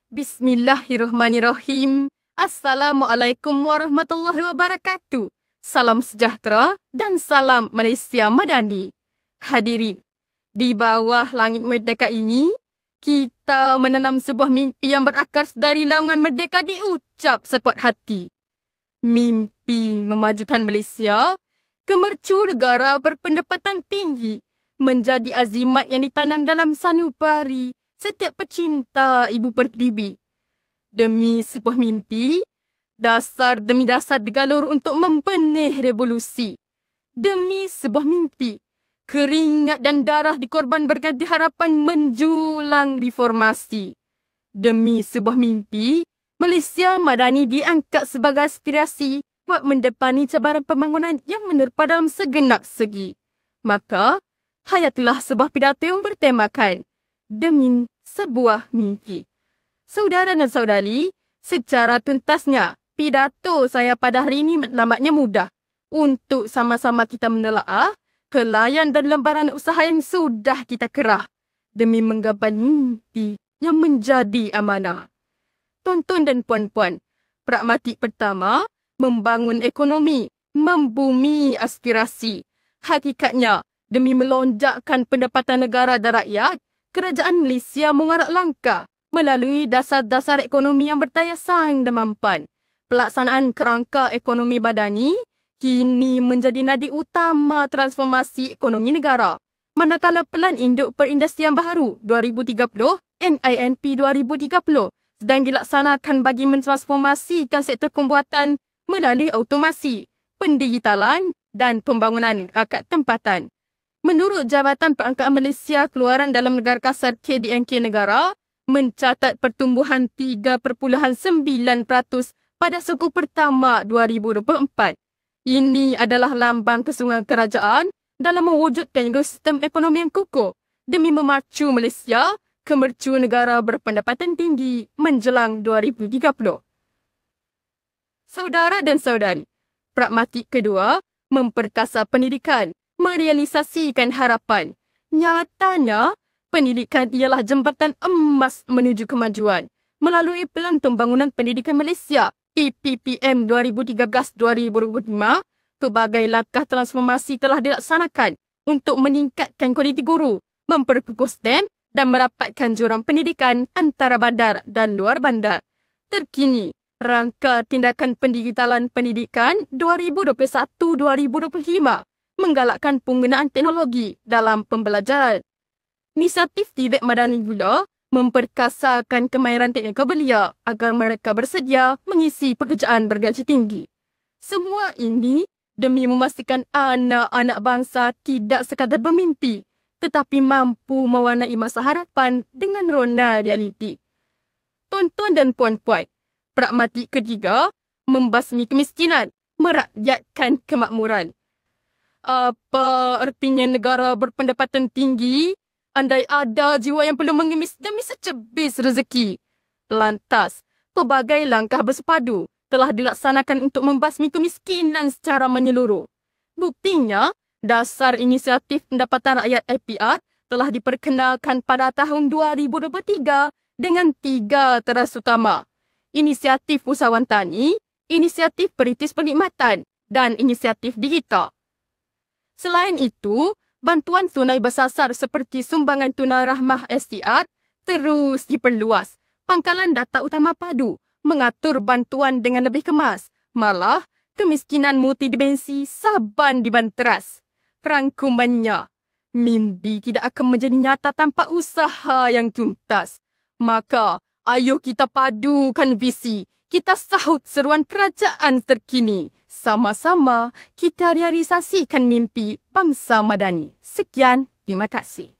Bismillahirrahmanirrahim. Assalamualaikum warahmatullahi wabarakatuh. Salam sejahtera dan salam Malaysia Madani. Hadirin, di bawah langit merdeka ini, kita menanam sebuah mimpi yang berakar dari naungan merdeka diucap sekuat hati. Mimpi memajukan Malaysia ke mercu negara berpendapatan tinggi menjadi azimat yang ditanam dalam sanubari setiap pecinta ibu pertiwi. Demi sebuah mimpi, dasar demi dasar digalur untuk membenih revolusi. Demi sebuah mimpi, keringat dan darah dikorban berganti harapan menjulang reformasi. Demi sebuah mimpi, Malaysia Madani diangkat sebagai aspirasi buat mendepani cabaran pembangunan yang menerpa dalam segenap segi. Maka, hayatilah sebuah pidato yang bertemakan demi sebuah mimpi. Saudara dan saudari, secara tuntasnya, pidato saya pada hari ini nampaknya mudah untuk sama-sama kita menelaah helaian dan lembaran usaha yang sudah kita kerah demi menggapai mimpi yang menjadi amanah. Tuan-tuan dan puan-puan, pragmatik pertama, membangun ekonomi, membumi aspirasi. Hakikatnya, demi melonjakkan pendapatan negara dan rakyat, kerajaan Malaysia mengarak langkah melalui dasar-dasar ekonomi yang berdaya saing dan mampan. Pelaksanaan kerangka ekonomi badani kini menjadi nadi utama transformasi ekonomi negara. Manakala Pelan Induk Perindustrian Baharu 2030 NINP 2030 sedang dilaksanakan bagi mentransformasikan sektor pembuatan melalui automasi, pendigitalan dan pembangunan akad tempatan. Menurut Jabatan Perangkaan Malaysia, keluaran dalam negara kasar KDNK negara mencatat pertumbuhan 3.9% pada suku pertama 2024. Ini adalah lambang kesungguhan kerajaan dalam mewujudkan ekosistem ekonomi yang kukuh demi memacu Malaysia ke mercu negara berpendapatan tinggi menjelang 2030. Saudara dan saudari, pragmatik kedua, memperkasa pendidikan, merealisasikan harapan. Nyatanya, pendidikan ialah jambatan emas menuju kemajuan. Melalui Pelan Pembangunan Pendidikan Malaysia PPPM 2013-2025, pelbagai langkah transformasi telah dilaksanakan untuk meningkatkan kualiti guru, memperkukuh STEM dan merapatkan jurang pendidikan antara bandar dan luar bandar. Terkini, Rangka Tindakan Pendigitalan Pendidikan 2021-2025 menggalakkan penggunaan teknologi dalam pembelajaran. Inisiatif Tibet Madani pula memperkasakan kemahiran teknikal belia agar mereka bersedia mengisi pekerjaan bergaji tinggi. Semua ini demi memastikan anak-anak bangsa tidak sekadar bermimpi, tetapi mampu mewarnai masa harapan dengan rona realiti. Tuan-tuan dan puan-puan, pragmatik ketiga, membasmi kemiskinan, merakyatkan kemakmuran. Apa artinya negara berpendapatan tinggi andai ada jiwa yang perlu mengemis demi secebis rezeki? Lantas, pelbagai langkah bersepadu telah dilaksanakan untuk membasmi kemiskinan secara menyeluruh. Buktinya, dasar inisiatif pendapatan rakyat IPR telah diperkenalkan pada tahun 2023 dengan 3 teras utama. Inisiatif usahawan tani, inisiatif perintis perkhidmatan dan inisiatif digital. Selain itu, bantuan tunai bersasar seperti sumbangan tunai rahmah STR terus diperluas. Pangkalan data utama padu mengatur bantuan dengan lebih kemas. Malah, kemiskinan multidimensi saban dibanteras. Rangkumannya, mimpi tidak akan menjadi nyata tanpa usaha yang tuntas. Maka, ayo kita padukan visi. Kita sahut seruan kerajaan terkini. Sama-sama kita realisasikan mimpi bangsa Madani. Sekian, terima kasih.